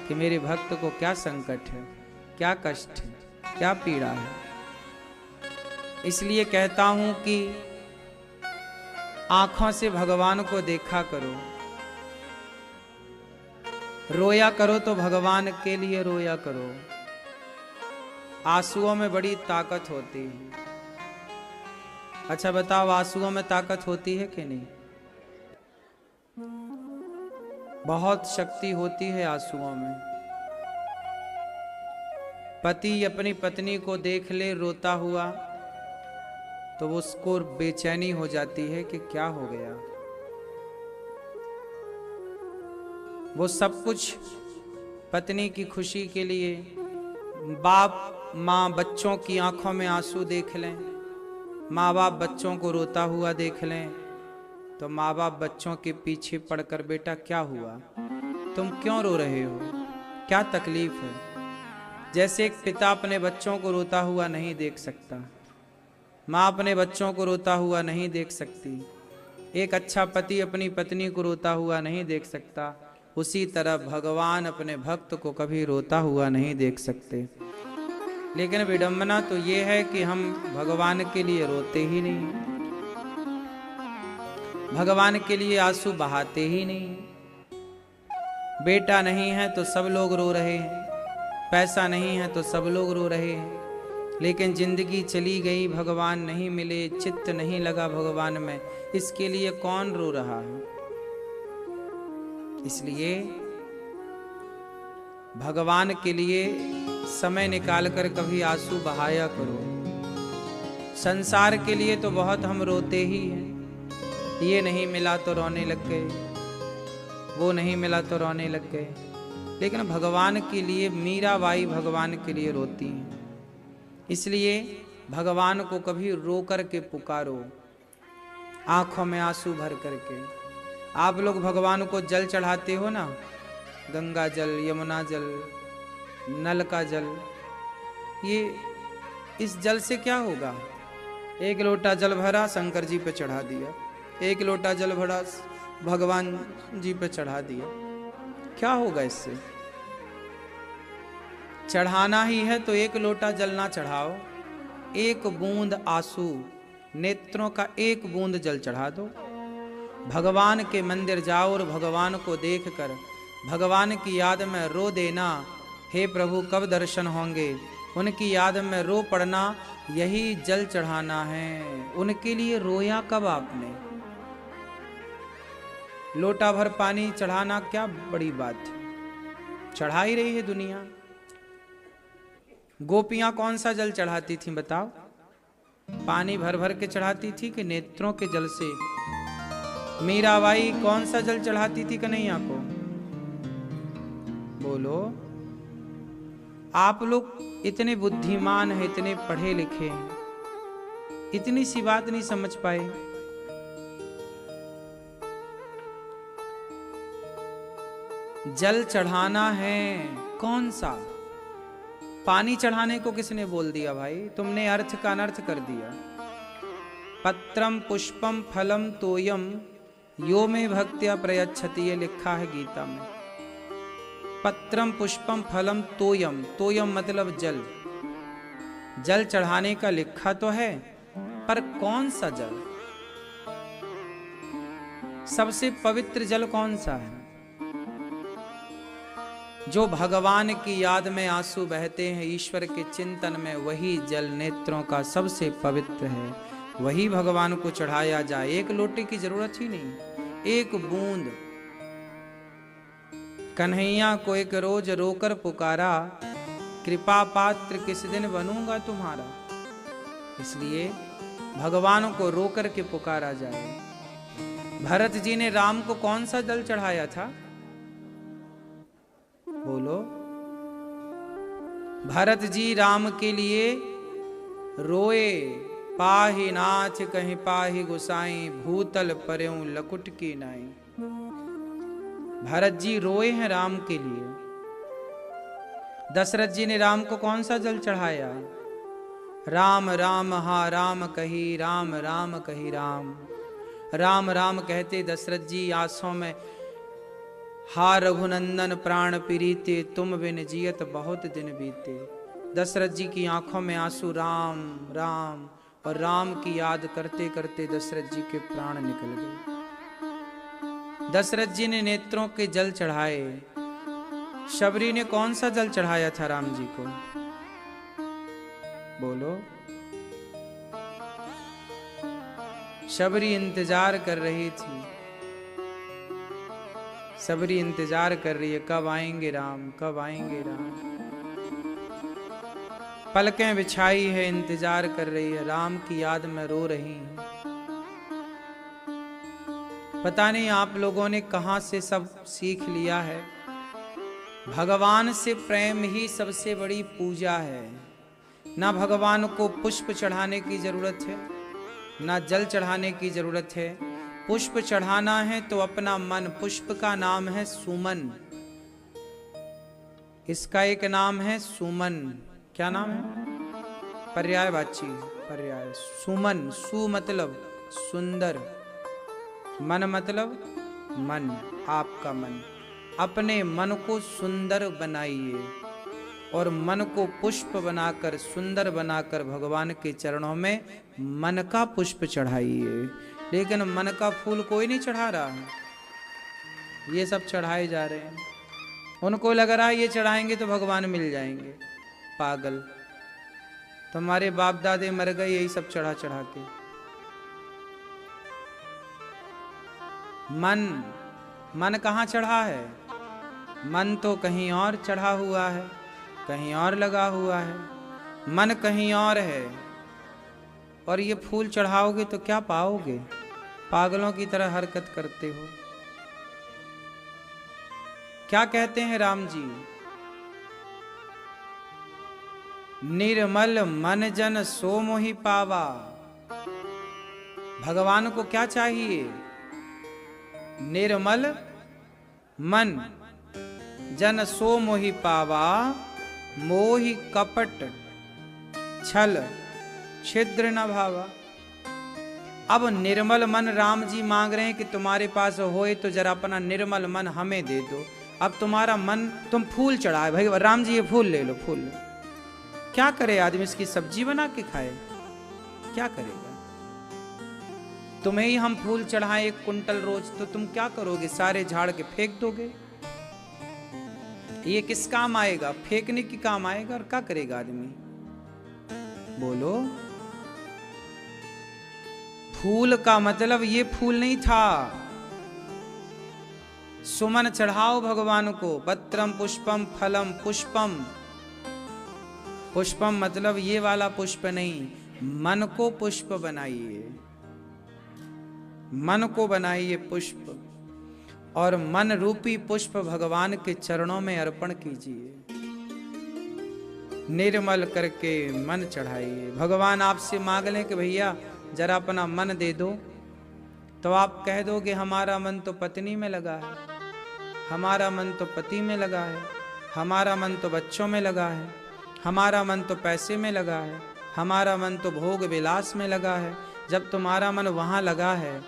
कि मेरे भक्त को क्या संकट है, क्या कष्ट है, क्या पीड़ा है। इसलिए कहता हूं कि आंखों से भगवान को देखा करो, रोया करो तो भगवान के लिए रोया करो। आंसुओं में बड़ी ताकत होती है। अच्छा बताओ, आंसुओं में ताकत होती है कि नहीं? बहुत शक्ति होती है आंसुओं में। पति अपनी पत्नी को देख ले रोता हुआ तो उसको बेचैनी हो जाती है कि क्या हो गया। वो सब कुछ पत्नी की खुशी के लिए, बाप माँ बच्चों की आंखों में आंसू देख लें, माँ बाप बच्चों को रोता हुआ देख लें, तो माँ बाप बच्चों के पीछे पड़कर बेटा क्या हुआ, तुम क्यों रो रहे हो, क्या तकलीफ है। जैसे एक पिता अपने बच्चों को रोता हुआ नहीं देख सकता, माँ अपने बच्चों को रोता हुआ नहीं देख सकती, एक अच्छा पति अपनी पत्नी को रोता हुआ नहीं देख सकता, उसी तरह भगवान अपने भक्त को कभी रोता हुआ नहीं देख सकते। लेकिन विडंबना तो ये है कि हम भगवान के लिए रोते ही नहीं, भगवान के लिए आंसू बहाते ही नहीं। बेटा नहीं है तो सब लोग रो रहे हैं, पैसा नहीं है तो सब लोग रो रहे हैं, लेकिन जिंदगी चली गई, भगवान नहीं मिले, चित्त नहीं लगा भगवान में, इसके लिए कौन रो रहा है। इसलिए भगवान के लिए समय निकालकर कभी आंसू बहाया करो। संसार के लिए तो बहुत हम रोते ही हैं, ये नहीं मिला तो रोने लग गए, वो नहीं मिला तो रोने लग गए, लेकिन भगवान के लिए मीराबाई भगवान के लिए रोती हैं। इसलिए भगवान को कभी रो कर के पुकारो, आंखों में आंसू भर करके। आप लोग भगवान को जल चढ़ाते हो ना, गंगा जल, यमुना जल, नल का जल, ये इस जल से क्या होगा? एक लोटा जल भरा शंकर जी पे चढ़ा दिया, एक लोटा जल भरा भगवान जी पे चढ़ा दिया, क्या होगा इससे? चढ़ाना ही है तो एक लोटा जल ना चढ़ाओ, एक बूंद आंसू, नेत्रों का एक बूंद जल चढ़ा दो। भगवान के मंदिर जाओ और भगवान को देखकर भगवान की याद में रो देना, हे प्रभु कब दर्शन होंगे, उनकी याद में रो पड़ना, यही जल चढ़ाना है। उनके लिए रोया कब आपने? लोटा भर पानी चढ़ाना क्या बड़ी बात है, चढ़ा ही रही है दुनिया। गोपियां कौन सा जल चढ़ाती थी बताओ? पानी भर भर के चढ़ाती थी कि नेत्रों के जल से? मीराबाई कौन सा जल चढ़ाती थी कन्हैया को? बोलो। आप लोग इतने बुद्धिमान हैं, इतने पढ़े लिखे हैं, इतनी सी बात नहीं समझ पाए। जल चढ़ाना है कौन सा? पानी चढ़ाने को किसने बोल दिया भाई? तुमने अर्थ का अनर्थ कर दिया। पत्रम पुष्पम फलम तोयम यो में भक्त्या प्रयच्छति, ये लिखा है गीता में। पत्रम पुष्पम फलम तोयम, तोयम मतलब जल। जल चढ़ाने का लिखा तो है, पर कौन सा जल? सबसे पवित्र जल कौन सा है? जो भगवान की याद में आंसू बहते हैं, ईश्वर के चिंतन में, वही जल नेत्रों का सबसे पवित्र है, वही भगवान को चढ़ाया जाए। एक लोटे की जरूरत ही नहीं, एक बूंद। कन्हैया को एक रोज रोकर पुकारा, कृपा पात्र किस दिन बनूंगा तुम्हारा। इसलिए भगवान को रोकर के पुकारा जाए। भरत जी ने राम को कौन सा जल चढ़ाया था? बोलो। भरत जी राम के लिए रोए, पाहि नाथ कहीं पाहि गुसाई, भूतल पर्यों लकुट की नाई। भरत जी रोए हैं राम के लिए। दशरथ जी ने राम को कौन सा जल चढ़ाया? राम राम हा राम कही, राम राम कही राम। राम राम कहते दशरथ जी आंसुओं में हा रघुनंदन प्राण प्रीते, तुम बिन जियत बहुत दिन बीते। दशरथ जी की आंखों में आंसू, राम राम और राम की याद करते करते दशरथ जी के प्राण निकल गए। दशरथ जी ने नेत्रों के जल चढ़ाए। शबरी ने कौन सा जल चढ़ाया था राम जी को? बोलो। शबरी इंतजार कर रही थी। शबरी इंतजार कर रही है, कब आएंगे राम, कब आएंगे राम। पलकें बिछाई है, इंतजार कर रही है, राम की याद में रो रही है। पता नहीं आप लोगों ने कहां से सब सीख लिया है। भगवान से प्रेम ही सबसे बड़ी पूजा है। ना भगवान को पुष्प चढ़ाने की जरूरत है, ना जल चढ़ाने की जरूरत है। पुष्प चढ़ाना है तो अपना मन, पुष्प का नाम है सुमन। इसका एक नाम है सुमन। क्या नाम है? पर्यायवाची, पर्याय। सुमन, सु मतलब सुंदर, मन मतलब मन, आपका मन। अपने मन को सुंदर बनाइए और मन को पुष्प बनाकर, सुंदर बनाकर भगवान के चरणों में मन का पुष्प चढ़ाइए। लेकिन मन का फूल कोई नहीं चढ़ा रहा है, ये सब चढ़ाए जा रहे हैं। उनको लग रहा है ये चढ़ाएंगे तो भगवान मिल जाएंगे। पागल, तुम्हारे बाप दादे मर गए यही सब चढ़ा चढ़ा के। मन कहाँ चढ़ा है? मन तो कहीं और चढ़ा हुआ है, कहीं और लगा हुआ है। मन कहीं और है और ये फूल चढ़ाओगे तो क्या पाओगे? पागलों की तरह हरकत करते हो। क्या कहते हैं राम जी? निर्मल मन जन सो मोहि पावा। भगवान को क्या चाहिए? निर्मल मन जन सो मोहि पावा, मोहि कपट छल छिद्र न भावा। अब निर्मल मन राम जी मांग रहे हैं कि तुम्हारे पास होए तो जरा अपना निर्मल मन हमें दे दो। अब तुम्हारा मन, तुम फूल चढ़ाए भाई, राम जी ये फूल ले लो, फूल ले। क्या करे आदमी? इसकी सब्जी बना के खाए? क्या करेगा? तुम्हें ही हम फूल चढ़ाए 1 कुंटल रोज, तो तुम क्या करोगे? सारे झाड़ के फेंक दोगे? ये किस काम आएगा? फेंकने की काम आएगा। और क्या करेगा आदमी? बोलो। फूल का मतलब ये फूल नहीं था। सुमन चढ़ाओ भगवान को। पत्रम पुष्पम फलम पुष्पम। पुष्पम मतलब ये वाला पुष्प नहीं, मन को पुष्प बनाइए, मन को बनाइए पुष्प, और मन रूपी पुष्प भगवान के चरणों में अर्पण कीजिए। निर्मल करके मन चढ़ाइए। भगवान आपसे मांग लें कि भैया जरा अपना मन दे दो, तो आप कह दोगे हमारा मन तो पत्नी में लगा है, हमारा मन तो पति में लगा है, हमारा मन तो बच्चों में लगा है, हमारा मन तो पैसे में लगा है, हमारा मन तो भोग विलास में लगा है। जब तुम्हारा मन वहाँ लगा है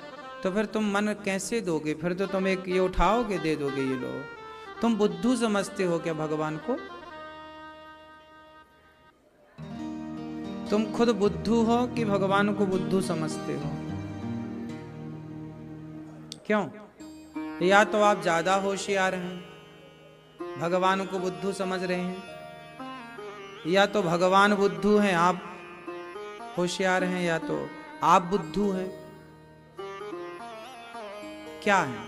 तो फिर तुम मन कैसे दोगे? फिर तो तुम एक ये उठाओगे दे दोगे। ये लो, तुम बुद्धू समझते हो क्या भगवान को? तुम खुद बुद्धू हो कि भगवान को बुद्धू समझते हो? क्यों? या तो आप ज्यादा होशियार हैं, भगवान को बुद्धू समझ रहे हैं, या तो भगवान बुद्धू हैं, आप होशियार हैं, या तो आप बुद्धू हैं। क्या है?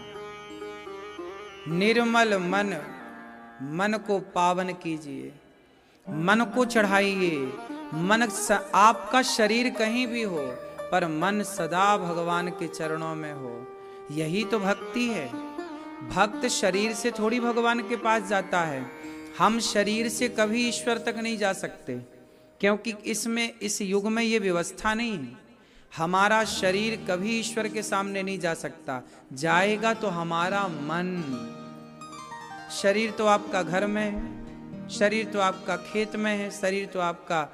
निर्मल मन, मन को पावन कीजिए, मन को चढ़ाइए। मन आपका शरीर कहीं भी हो पर मन सदा भगवान के चरणों में हो। यही तो भक्ति है। भक्त शरीर से थोड़ी भगवान के पास जाता है। हम शरीर से कभी ईश्वर तक नहीं जा सकते, क्योंकि इसमें, इस युग में ये व्यवस्था नहीं है। हमारा शरीर कभी ईश्वर के सामने नहीं जा सकता। जाएगा तो हमारा मन। शरीर तो आपका घर में है, शरीर तो आपका खेत में है, शरीर तो आपका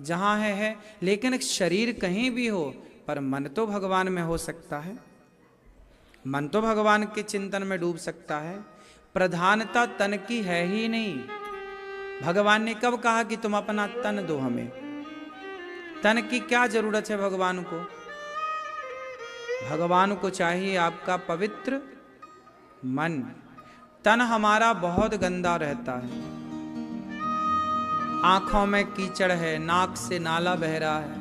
जहां है, लेकिन शरीर कहीं भी हो पर मन तो भगवान में हो सकता है। मन तो भगवान के चिंतन में डूब सकता है। प्रधानता तन की है ही नहीं। भगवान ने कब कहा कि तुम अपना तन दो हमें? तन की क्या जरूरत है भगवान को? भगवान को चाहिए आपका पवित्र मन। तन हमारा बहुत गंदा रहता है, आंखों में कीचड़ है, नाक से नाला बह रहा है,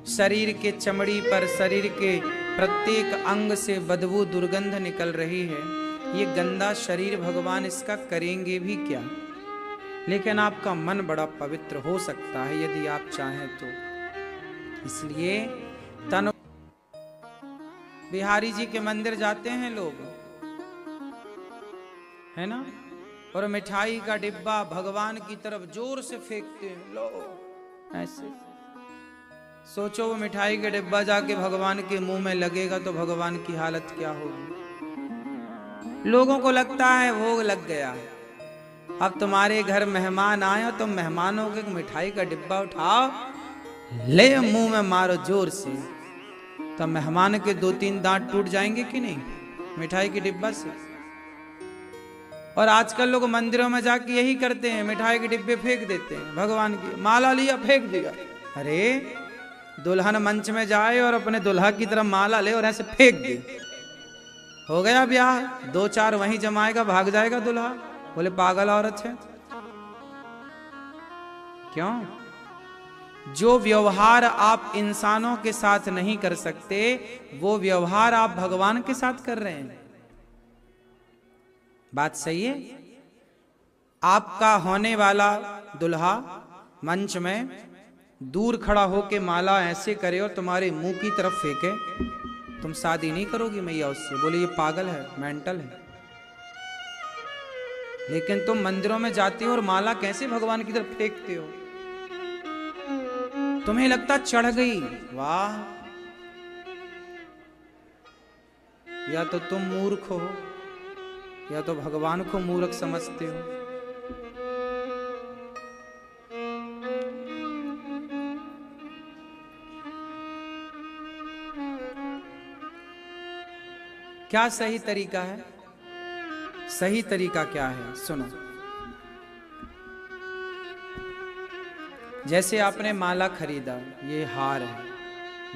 शरीर के चमड़ी पर, शरीर के प्रत्येक अंग से बदबू दुर्गंध निकल रही है। ये गंदा शरीर भगवान इसका करेंगे भी क्या? लेकिन आपका मन बड़ा पवित्र हो सकता है यदि आप चाहें तो। इसलिए तन बिहारी जी के मंदिर जाते हैं लोग, है ना, और मिठाई का डिब्बा भगवान की तरफ जोर से फेंकते हैं, लो ऐसे। सोचो वो मिठाई का डिब्बा जाके भगवान के मुंह में लगेगा तो भगवान की हालत क्या होगी? लोगों को लगता है भोग लग गया, अब तुम्हारे घर मेहमान आए हो, तुम मेहमानों के मिठाई का डिब्बा उठाओ, ले मुंह में मारो जोर से, तो मेहमान के 2-3 दांत टूट जाएंगे कि नहीं मिठाई के डिब्बा से? और आजकल लोग मंदिरों में जाके यही करते हैं, मिठाई के डिब्बे फेंक देते हैं, भगवान की माला लिया फेंक दिया। अरे दुल्हन मंच में जाए और अपने दुल्हा की तरफ माला ले और ऐसे फेंक दे, हो गया ब्याह, 2-4 वहीं जमाएगा, भाग जाएगा दुल्हा। बोले पागल औरत है। क्यों? जो व्यवहार आप इंसानों के साथ नहीं कर सकते, वो व्यवहार आप भगवान के साथ कर रहे हैं। बात सही है? आपका होने वाला दुल्हा मंच में दूर खड़ा होके माला ऐसे करे और तुम्हारे मुंह की तरफ फेंके, तुम शादी नहीं करोगी मैया उससे। बोले ये पागल है, मेंटल है। लेकिन तुम मंदिरों में जाते हो और माला कैसे भगवान की तरफ फेंकते हो? तुम्हें लगता चढ़ गई, वाह। या तो तुम मूर्ख हो या तो भगवान को मूर्ख समझते हो। क्या सही तरीका है? सही तरीका क्या है? सुनो, जैसे आपने माला खरीदा, ये हार है,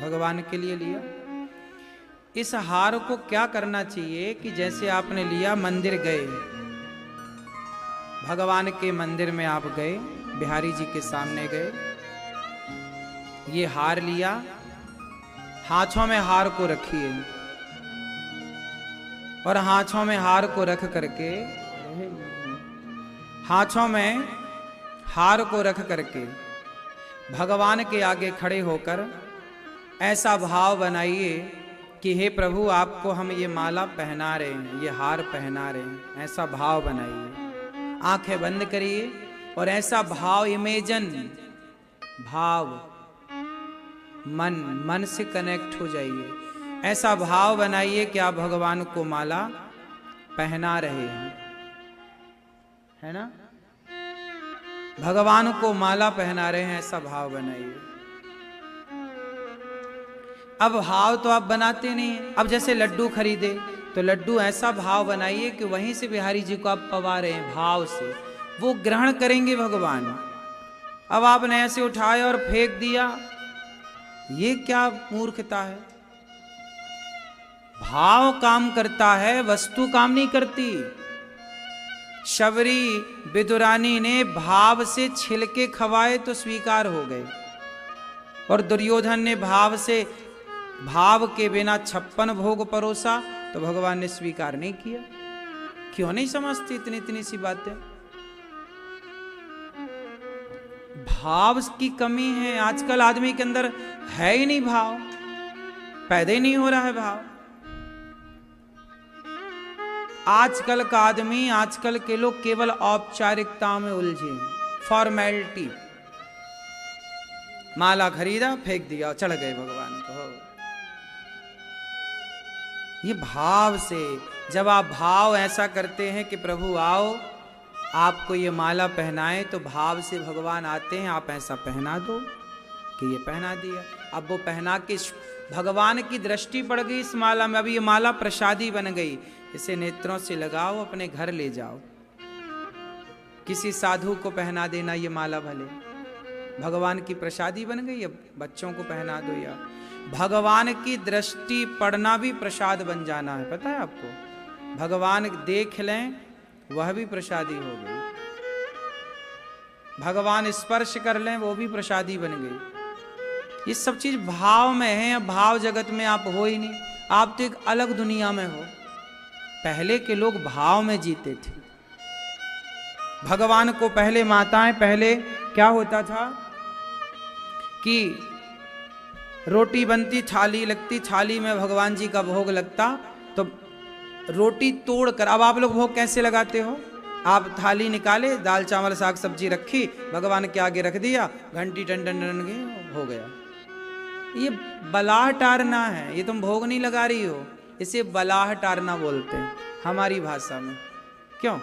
भगवान के लिए लिया। इस हार को क्या करना चाहिए कि जैसे आपने लिया, मंदिर गए, भगवान के मंदिर में आप गए, बिहारी जी के सामने गए, ये हार लिया, हाथों में हार को रखिए और हाथों में हार को रख करके, हाथों में हार को रख करके भगवान के आगे खड़े होकर ऐसा भाव बनाइए कि हे प्रभु, आपको हम ये माला पहना रहे हैं, ये हार पहना रहे हैं, ऐसा भाव बनाइए। आंखें बंद करिए और ऐसा भाव, इमेजन भाव, मन से कनेक्ट हो जाइए। ऐसा भाव बनाइए कि आप भगवान को माला पहना रहे हैं, है ना, भगवान को माला पहना रहे हैं, ऐसा भाव बनाइए। अब भाव तो आप बनाते नहीं हैं। अब जैसे लड्डू खरीदे तो लड्डू ऐसा भाव बनाइए कि वहीं से बिहारी जी को आप पवा रहे हैं, भाव से वो ग्रहण करेंगे भगवान। अब आपने ऐसे उठाया और फेंक दिया, ये क्या मूर्खता है? भाव काम करता है, वस्तु काम नहीं करती। शबरी विदुरानी ने भाव से छिलके खवाए तो स्वीकार हो गए, और दुर्योधन ने भाव के बिना 56 भोग परोसा तो भगवान ने स्वीकार नहीं किया। क्यों नहीं समझती इतनी सी बातें? भाव की कमी है। आजकल आदमी के अंदर है ही नहीं भाव, पैदा ही नहीं हो रहा है भाव। आजकल का आदमी, आजकल के लोग केवल औपचारिकता में उलझे, फॉर्मेलिटी। माला खरीदा, फेंक दिया, चढ़ गए भगवान को। ये भाव से, जब आप भाव ऐसा करते हैं कि प्रभु आओ, आपको ये माला पहनाए, तो भाव से भगवान आते हैं। आप ऐसा पहना दो कि ये पहना दिया। अब वो पहना के भगवान की दृष्टि पड़ गई इस माला में। अब ये माला प्रसादी बन गई। इसे नेत्रों से लगाओ, अपने घर ले जाओ, किसी साधु को पहना देना ये माला, भले भगवान की प्रसादी बन गई। अब बच्चों को पहना दो, या भगवान की दृष्टि पड़ना भी प्रसाद बन जाना है, पता है आपको। भगवान देख लें वह भी प्रसादी हो गई, भगवान स्पर्श कर लें वो भी प्रसादी बन गई। ये सब चीज भाव में है। भाव जगत में आप हो ही नहीं, आप तो एक अलग दुनिया में हो। पहले के लोग भाव में जीते थे। भगवान को पहले माताएं, पहले क्या होता था कि रोटी बनती, थाली लगती, थाली में भगवान जी का भोग लगता, तो रोटी तोड़कर, अब आप लोग भोग कैसे लगाते हो, आप थाली निकाले, दाल चावल साग सब्जी रखी, भगवान के आगे रख दिया, घंटी टन टन टन गई, हो गया। ये बलाह टारना है, ये तुम भोग नहीं लगा रही हो, इसे बलाह टारना बोलते हैं हमारी भाषा में। क्यों?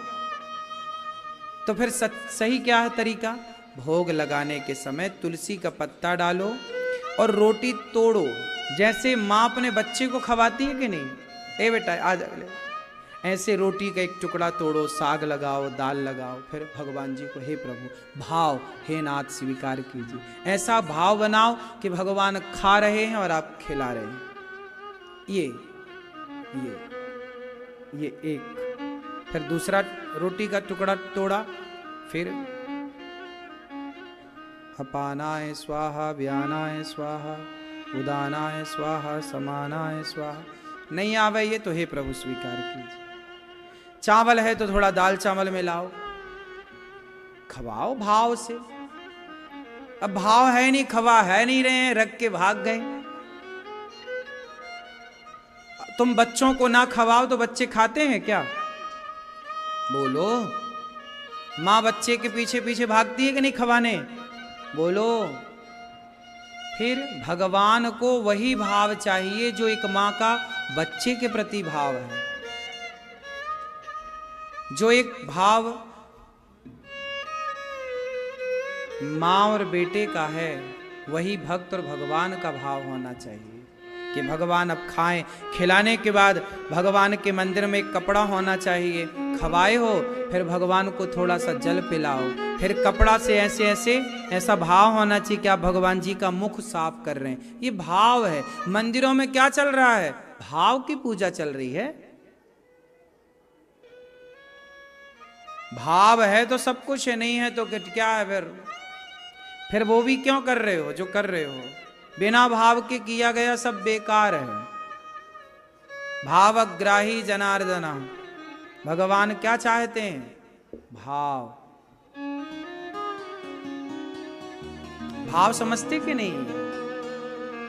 तो फिर सही क्या है तरीका? भोग लगाने के समय तुलसी का पत्ता डालो और रोटी तोड़ो, जैसे माँ अपने बच्चे को खवाती है कि नहीं, ए बेटा आज ऐसे रोटी का एक टुकड़ा तोड़ो, साग लगाओ, दाल लगाओ, फिर भगवान जी को, हे प्रभु भाव, हे नाथ स्वीकार कीजिए। ऐसा भाव बनाओ कि भगवान खा रहे हैं और आप खिला रहे हैं। ये एक। फिर दूसरा रोटी का टुकड़ा तोड़ा, फिर अपानाय स्वाहा, व्यानाय स्वाहा, उदानाय स्वाहा, समानाय स्वाहा। नहीं आवे ये तो हे प्रभु स्वीकार कीजिए। चावल है तो थोड़ा दाल चावल में लाओ, खवाओ भाव से। अब भाव है नहीं, खवा है नहीं रहे हैं, रख के भाग गए। तुम बच्चों को ना खवाओ तो बच्चे खाते हैं क्या? बोलो। माँ बच्चे के पीछे पीछे भागती है कि नहीं खवाने? बोलो। फिर भगवान को वही भाव चाहिए जो एक माँ का बच्चे के प्रति भाव है। जो एक भाव माँ और बेटे का है, वही भक्त और भगवान का भाव होना चाहिए कि भगवान अब खाएं। खिलाने के बाद भगवान के मंदिर में एक कपड़ा होना चाहिए, खवाए हो फिर भगवान को थोड़ा सा जल पिलाओ, फिर कपड़ा से ऐसे ऐसे ऐसा भाव होना चाहिए कि आप भगवान जी का मुख साफ कर रहे हैं। ये भाव है। मंदिरों में क्या चल रहा है? भाव की पूजा चल रही है। भाव है तो सब कुछ है, नहीं है तो क्या है? फिर वो भी क्यों कर रहे हो जो कर रहे हो? बिना भाव के किया गया सब बेकार है। भावग्राही जनार्दना, भगवान क्या चाहते हैं? भाव। भाव समझते कि नहीं?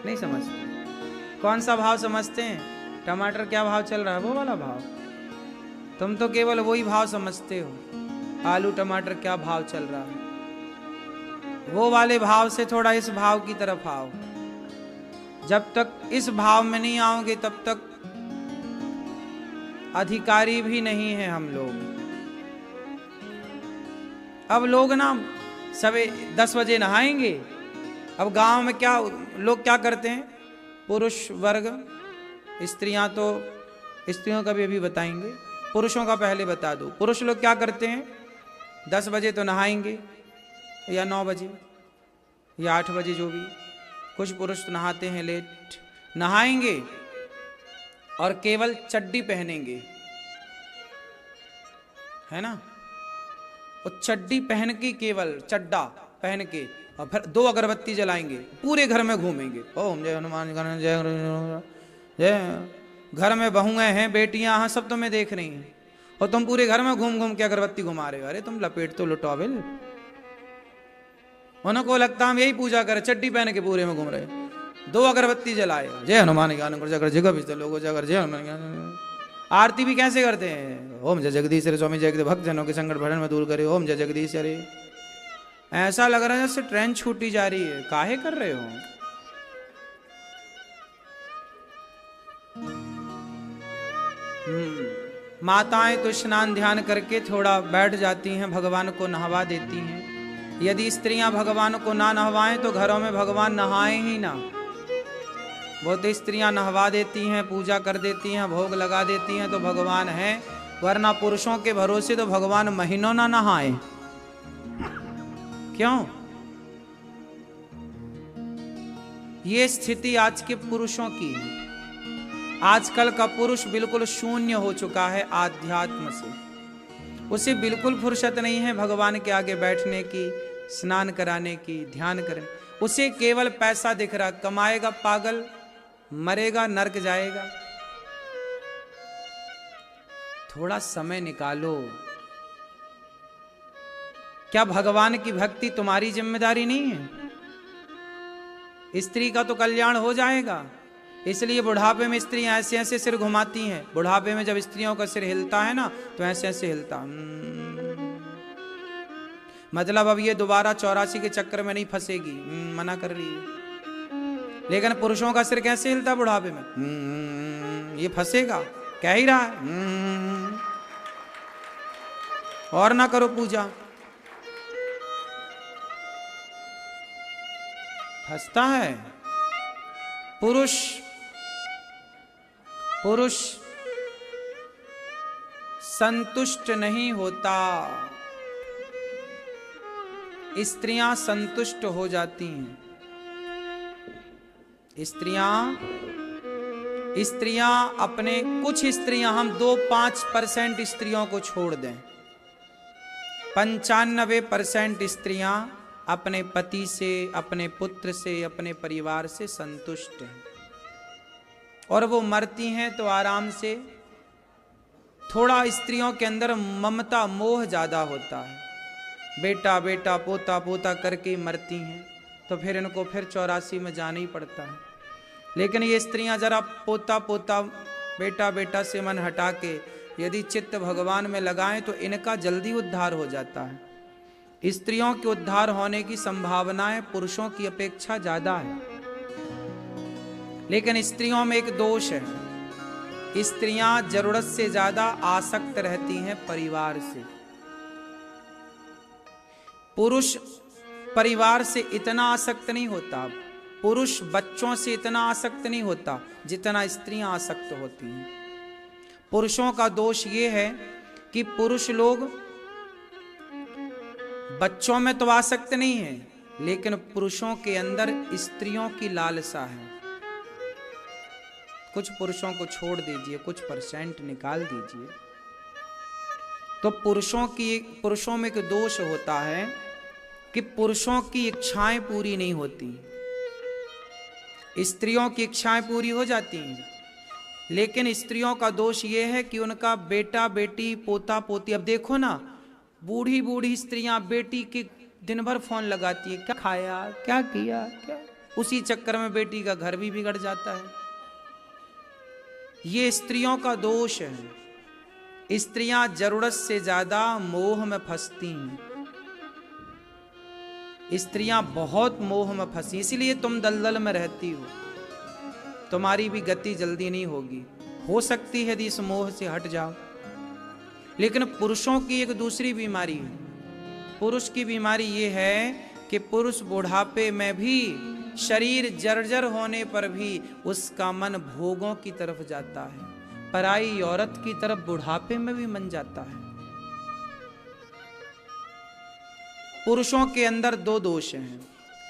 नहीं समझते। कौन सा भाव समझते हैं? टमाटर क्या भाव चल रहा है, वो वाला भाव? तुम तो केवल वही भाव समझते हो। आलू टमाटर क्या भाव चल रहा है, वो वाले भाव से थोड़ा इस भाव की तरफ आओ। जब तक इस भाव में नहीं आओगे तब तक अधिकारी भी नहीं है हम लोग। अब लोग ना सवे 10 बजे नहाएंगे। अब गांव में क्या लोग क्या करते हैं? पुरुष वर्ग, स्त्रियां तो, स्त्रियों का भी अभी बताएंगे, पुरुषों का पहले बता दो। पुरुष लोग क्या करते हैं? 10 बजे तो नहाएंगे, या 9 बजे या 8 बजे, जो भी। कुछ पुरुष तो नहाते हैं लेट, नहाएंगे और केवल चड्डी पहनेंगे, है ना? और चड्डी पहन के, केवल चड्डा पहन के, और फिर 2 अगरबत्ती जलाएंगे, पूरे घर में घूमेंगे, ओम जय हनुमान जय जय। घर में बहुएं हैं, बेटियां हैं, सब तुम्हें देख रही हैं, और तुम पूरे घर में घूम घूम के अगरबत्ती घुमा रहे हो। अरे तुम लपेट तो लो टॉवेल। उनको लगता हम यही पूजा करें, चड्डी पहन के पूरे में घूम रहे। 2 अगरबत्ती जलाए, जय हनुमान ज्ञान गुण जगर जगह भी लोगों जगर जय हनुमान। आरती भी कैसे करते हैं? ओम जय जगदीश रे स्वामी जय भक्त जनों के संकट भरण में दूर करे, ओम जय जगदीश रे। ऐसा लग रहा है जैसे ट्रेन छूटी जा रही है। काहे कर रहे हो? माताएं तो स्नान ध्यान करके थोड़ा बैठ जाती हैं, भगवान को नहवा देती हैं। यदि स्त्रियां भगवान को ना नहवाएं तो घरों में भगवान नहाए ही ना। बहुत स्त्रियां नहवा देती हैं, पूजा कर देती हैं, भोग लगा देती हैं तो भगवान है, वरना पुरुषों के भरोसे तो भगवान महीनों ना नहाए। क्यों? ये स्थिति आज के पुरुषों की है। आजकल का पुरुष बिल्कुल शून्य हो चुका है आध्यात्म से। उसे बिल्कुल फुर्सत नहीं है भगवान के आगे बैठने की, स्नान कराने की, ध्यान करने। उसे केवल पैसा दिख रहा, कमाएगा पागल, मरेगा नरक जाएगा। थोड़ा समय निकालो। क्या भगवान की भक्ति तुम्हारी जिम्मेदारी नहीं है? स्त्री का तो कल्याण हो जाएगा। इसलिए बुढ़ापे में स्त्रियां ऐसे ऐसे सिर घुमाती हैं। बुढ़ापे में जब स्त्रियों का सिर हिलता है ना तो ऐसे ऐसे हिलता, मतलब अब ये दोबारा 84 के चक्कर में नहीं फंसेगी, मना कर रही है। लेकिन पुरुषों का सिर कैसे हिलता बुढ़ापे में? ये फंसेगा, कह ही रहा है। और ना करो पूजा, फंसता है। पुरुष संतुष्ट नहीं होता, स्त्रियां संतुष्ट हो जाती हैं। स्त्रियां अपने, कुछ स्त्रियां, हम 2-5% स्त्रियों को छोड़ दें, 95% स्त्रियां अपने पति से, अपने पुत्र से, अपने परिवार से संतुष्ट हैं। और वो मरती हैं तो आराम से। थोड़ा स्त्रियों के अंदर ममता मोह ज्यादा होता है, बेटा बेटा पोता पोता करके मरती हैं, तो फिर इनको फिर 84 में जाना ही पड़ता है। लेकिन ये स्त्रियां जरा पोता पोता बेटा बेटा से मन हटा के यदि चित्त भगवान में लगाएं तो इनका जल्दी उद्धार हो जाता है। स्त्रियों के उद्धार होने की संभावनाएं पुरुषों की अपेक्षा ज्यादा है। लेकिन स्त्रियों में एक दोष है, स्त्रियां जरूरत से ज्यादा आसक्त रहती हैं परिवार से। पुरुष परिवार से इतना आसक्त नहीं होता, पुरुष बच्चों से इतना आसक्त नहीं होता जितना स्त्रियां आसक्त होती हैं। पुरुषों का दोष ये है कि पुरुष लोग बच्चों में तो आसक्त नहीं है, लेकिन पुरुषों के अंदर स्त्रियों की लालसा है। कुछ पुरुषों को छोड़ दीजिए, कुछ परसेंट निकाल दीजिए, तो पुरुषों में एक दोष होता है कि पुरुषों की इच्छाएं पूरी नहीं होती, स्त्रियों की इच्छाएं पूरी हो जाती हैं। लेकिन स्त्रियों का दोष ये है कि उनका बेटा बेटी पोता पोती, अब देखो ना, बूढ़ी बूढ़ी स्त्रियां बेटी के दिन भर फोन लगाती है, क्या खाया क्या किया क्या, उसी चक्कर में बेटी का घर भी बिगड़ जाता है। ये स्त्रियों का दोष है। स्त्रियां जरूरत से ज्यादा मोह में फंसती हैं। स्त्रियां बहुत मोह में फंसी, इसीलिए तुम दलदल में रहती हो। तुम्हारी भी गति जल्दी नहीं होगी, हो सकती है यदि इस मोह से हट जाओ। लेकिन पुरुषों की एक दूसरी बीमारी है। पुरुष की बीमारी ये है कि पुरुष बुढ़ापे में भी, शरीर जर्जर होने पर भी उसका मन भोगों की तरफ जाता है, पराई औरत की तरफ बुढ़ापे में भी मन जाता है। पुरुषों के अंदर दो दोष हैं।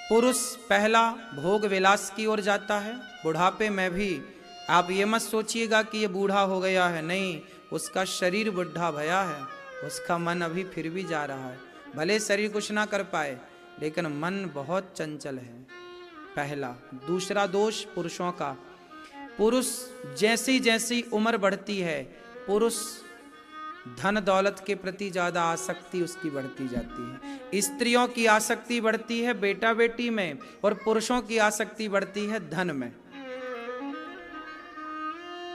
पुरुष पहला भोग विलास की ओर जाता है, बुढ़ापे में भी। आप ये मत सोचिएगा कि ये बूढ़ा हो गया है, नहीं, उसका शरीर बुढ़ा भया है, उसका मन अभी फिर भी जा रहा है। भले शरीर कुछ ना कर पाए, लेकिन मन बहुत चंचल है, पहला। दूसरा दोष पुरुषों का, पुरुष जैसी जैसी उम्र बढ़ती है, पुरुष धन दौलत के प्रति ज्यादा आसक्ति उसकी बढ़ती जाती है। स्त्रियों की आसक्ति बढ़ती है बेटा बेटी में, और पुरुषों की आसक्ति बढ़ती है धन में।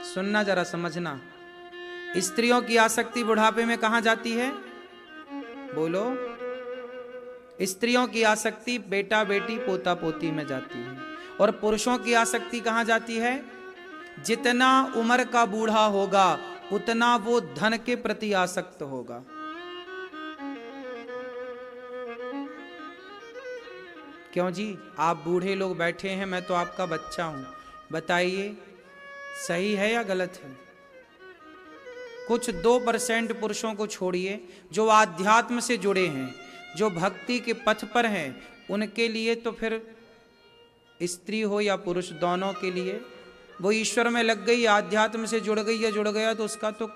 सुनना जरा, समझना। स्त्रियों की आसक्ति बुढ़ापे में कहां जाती है? बोलो। स्त्रियों की आसक्ति बेटा बेटी पोता पोती में जाती है, और पुरुषों की आसक्ति कहां जाती है? जितना उम्र का बूढ़ा होगा उतना वो धन के प्रति आसक्त होगा। क्यों जी? आप बूढ़े लोग बैठे हैं, मैं तो आपका बच्चा हूं, बताइए सही है या गलत है? कुछ 2% पुरुषों को छोड़िए जो आध्यात्म से जुड़े हैं, जो भक्ति के पथ पर हैं, उनके लिए तो फिर स्त्री हो या पुरुष दोनों के लिए वो ईश्वर में लग गई, आध्यात्म से जुड़ गई या जुड़ गया तो उसका तो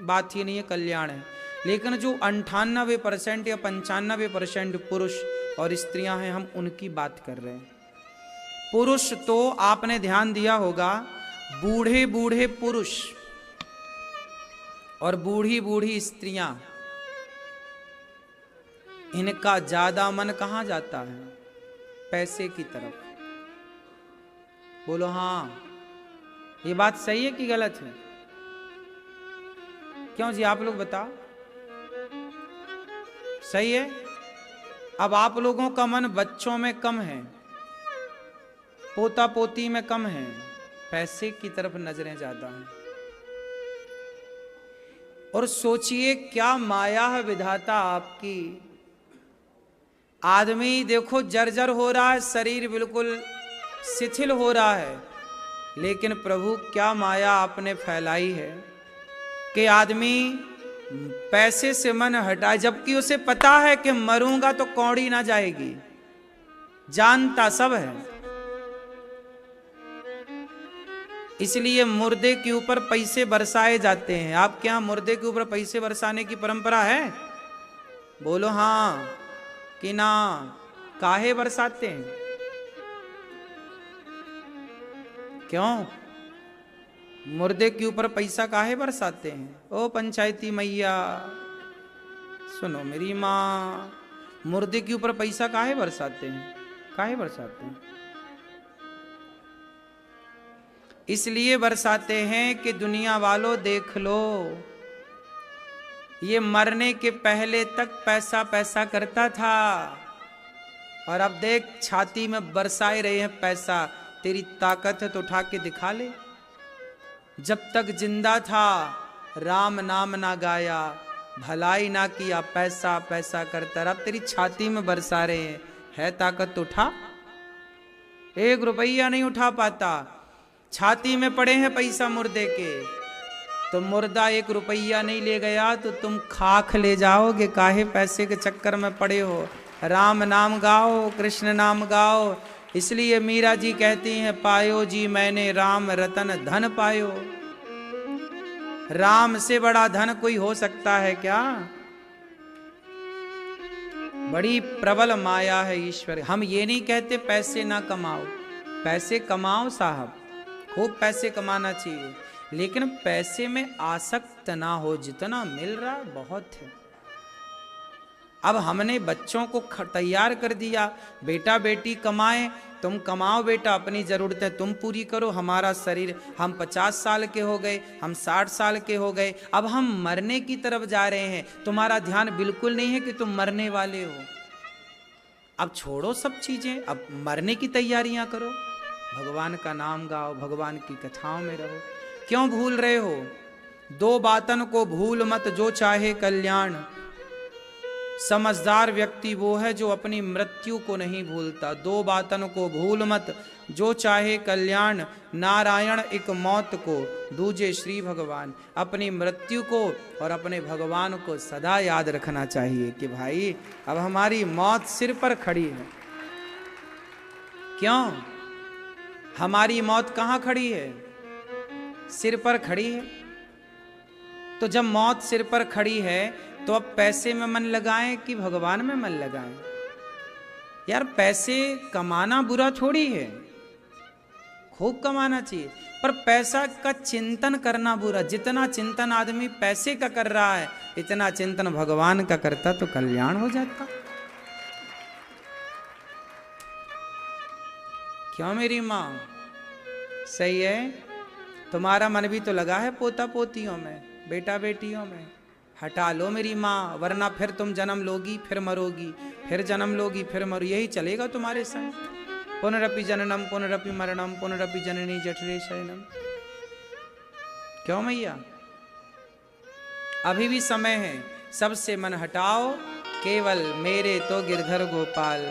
बात ही नहीं है, कल्याण है। लेकिन जो 98% या 95% पुरुष और स्त्रियां हैं, हम उनकी बात कर रहे हैं। पुरुष तो आपने ध्यान दिया होगा, बूढ़े बूढ़े पुरुष और बूढ़ी बूढ़ी स्त्रियां, इनका ज्यादा मन कहां जाता है? पैसे की तरफ। बोलो हाँ, ये बात सही है कि गलत है? क्यों जी, आप लोग बताओ। सही है। अब आप लोगों का मन बच्चों में कम है, पोता पोती में कम है, पैसे की तरफ नजरें ज्यादा हैं। और सोचिए क्या माया है विधाता आपकी। आदमी देखो जर्जर हो रहा है, शरीर बिल्कुल शिथिल हो रहा है, लेकिन प्रभु क्या माया आपने फैलाई है कि आदमी पैसे से मन हटाए, जबकि उसे पता है कि मरूंगा तो कौड़ी ना जाएगी, जानता सब है। इसलिए मुर्दे के ऊपर पैसे बरसाए जाते हैं। आपके यहां मुर्दे के ऊपर पैसे बरसाने की परंपरा है? बोलो हाँ कि ना। काहे बरसाते हैं? क्यों मुर्दे के ऊपर पैसा काहे बरसाते हैं? ओ पंचायती मैया सुनो मेरी माँ, मुर्दे के ऊपर पैसा काहे बरसाते हैं? काहे बरसाते हैं? इसलिए बरसाते हैं कि दुनिया वालों देख लो, ये मरने के पहले तक पैसा पैसा करता था, और अब देख छाती में बरसाए रहे हैं पैसा। तेरी ताकत है तो उठा के दिखा ले। जब तक जिंदा था राम नाम ना गाया, भलाई ना किया, पैसा पैसा करता। अब तेरी छाती में बरसा रहे हैं, है ताकत तो उठा। 1 रुपया नहीं उठा पाता, छाती में पड़े हैं पैसा मुर्दे के। तो मुर्दा 1 रुपया नहीं ले गया तो तुम खाक ले जाओगे। काहे पैसे के चक्कर में पड़े हो? राम नाम गाओ, कृष्ण नाम गाओ। इसलिए मीरा जी कहती हैं, पायो जी मैंने राम रतन धन पायो। राम से बड़ा धन कोई हो सकता है क्या? बड़ी प्रबल माया है ईश्वर। हम ये नहीं कहते पैसे ना कमाओ, पैसे कमाओ साहब, खूब पैसे कमाना चाहिए, लेकिन पैसे में आसक्त ना हो। जितना मिल रहा बहुत है। अब हमने बच्चों को तैयार कर दिया, बेटा बेटी कमाएं, तुम कमाओ बेटा, अपनी ज़रूरतें तुम पूरी करो। हमारा शरीर, हम 50 साल के हो गए, हम 60 साल के हो गए, अब हम मरने की तरफ जा रहे हैं। तुम्हारा ध्यान बिल्कुल नहीं है कि तुम मरने वाले हो। अब छोड़ो सब चीज़ें, अब मरने की तैयारियां करो। भगवान का नाम गाओ, भगवान की कथाओं में रहो। क्यों भूल रहे हो? 2 बातन को भूल मत जो चाहे कल्याण। समझदार व्यक्ति वो है जो अपनी मृत्यु को नहीं भूलता। 2 बातन को भूल मत जो चाहे कल्याण। नारायण एक मौत को, दूजे श्री भगवान। अपनी मृत्यु को और अपने भगवान को सदा याद रखना चाहिए कि भाई अब हमारी मौत सिर पर खड़ी है। क्यों? हमारी मौत कहाँ खड़ी है? सिर पर खड़ी है। तो जब मौत सिर पर खड़ी है तो अब पैसे में मन लगाएं कि भगवान में मन लगाएं? यार पैसे कमाना बुरा थोड़ी है, खूब कमाना चाहिए, पर पैसा का चिंतन करना बुरा। जितना चिंतन आदमी पैसे का कर रहा है, इतना चिंतन भगवान का करता तो कल्याण हो जाता। क्यों मेरी माँ? सही है। तुम्हारा मन भी तो लगा है पोता पोतियों में, बेटा बेटियों में। हटा लो मेरी माँ, वरना फिर तुम जन्म लोगी फिर मरोगी, फिर जन्म लोगी फिर मरो, यही चलेगा तुम्हारे संग। पुनरपि जननम पुनरपि मरणम पुनरपि जननी जठरे शयनम। क्यों मैया? अभी भी समय है, सबसे मन हटाओ, केवल मेरे तो गिरधर गोपाल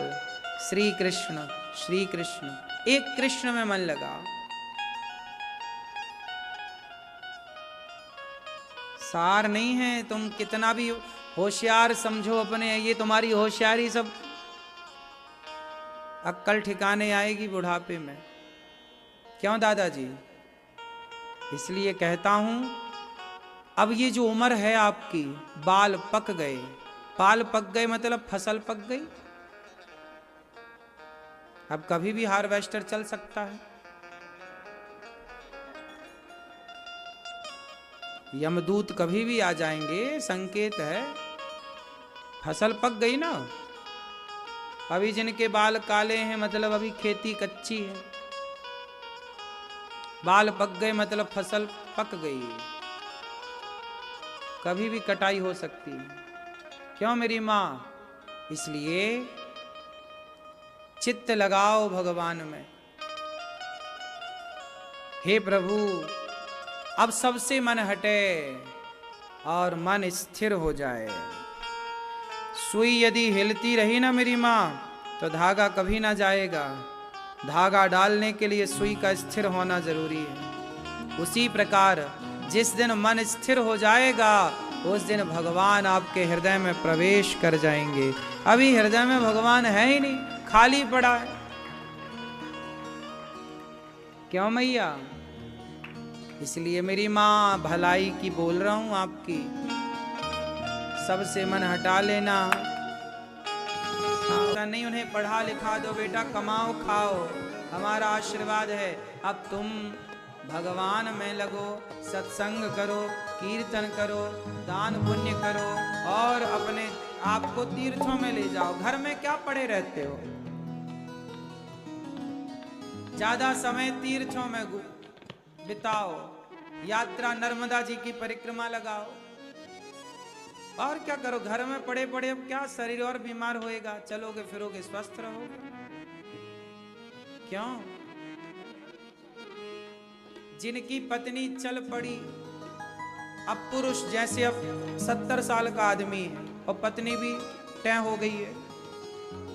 श्री कृष्ण। श्री कृष्ण, एक कृष्ण में मन लगाओ। सार नहीं है। तुम कितना भी होशियार समझो अपने, ये तुम्हारी होशियारी सब अक्कल ठिकाने आएगी बुढ़ापे में। क्यों दादाजी? इसलिए कहता हूं, अब ये जो उम्र है आपकी, बाल पक गए। बाल पक गए मतलब फसल पक गई। अब कभी भी हार्वेस्टर चल सकता है। यमदूत कभी भी आ जाएंगे, संकेत है। फसल पक गई ना। अभी जिनके बाल काले हैं मतलब अभी खेती कच्ची है। बाल पक गए मतलब फसल पक गई, कभी भी कटाई हो सकती है। क्यों मेरी माँ? इसलिए चित्त लगाओ भगवान में। हे प्रभु, अब सबसे मन हटे और मन स्थिर हो जाए। सुई यदि हिलती रही ना मेरी माँ, तो धागा कभी ना जाएगा। धागा डालने के लिए सुई का स्थिर होना जरूरी है। उसी प्रकार जिस दिन मन स्थिर हो जाएगा, उस दिन भगवान आपके हृदय में प्रवेश कर जाएंगे। अभी हृदय में भगवान है ही नहीं, खाली पड़ा है। क्यों मैया? इसलिए मेरी माँ भलाई की बोल रहा हूं आपकी। सबसे मन हटा लेना। नहीं, उन्हें पढ़ा लिखा दो बेटा, कमाओ खाओ, हमारा आशीर्वाद है। अब तुम भगवान में लगो, सत्संग करो, कीर्तन करो, दान पुण्य करो और अपने आप को तीर्थों में ले जाओ। घर में क्या पड़े रहते हो? ज्यादा समय तीर्थों में बिताओ। यात्रा नर्मदा जी की परिक्रमा लगाओ। और क्या करो? घर में पड़े पड़े अब क्या शरीर और बीमार होएगा? चलोगे फिरोगे स्वस्थ रहोगे। क्यों? जिनकी पत्नी चल पड़ी, अब पुरुष जैसे अब 70 साल का आदमी है और पत्नी भी तय हो गई है,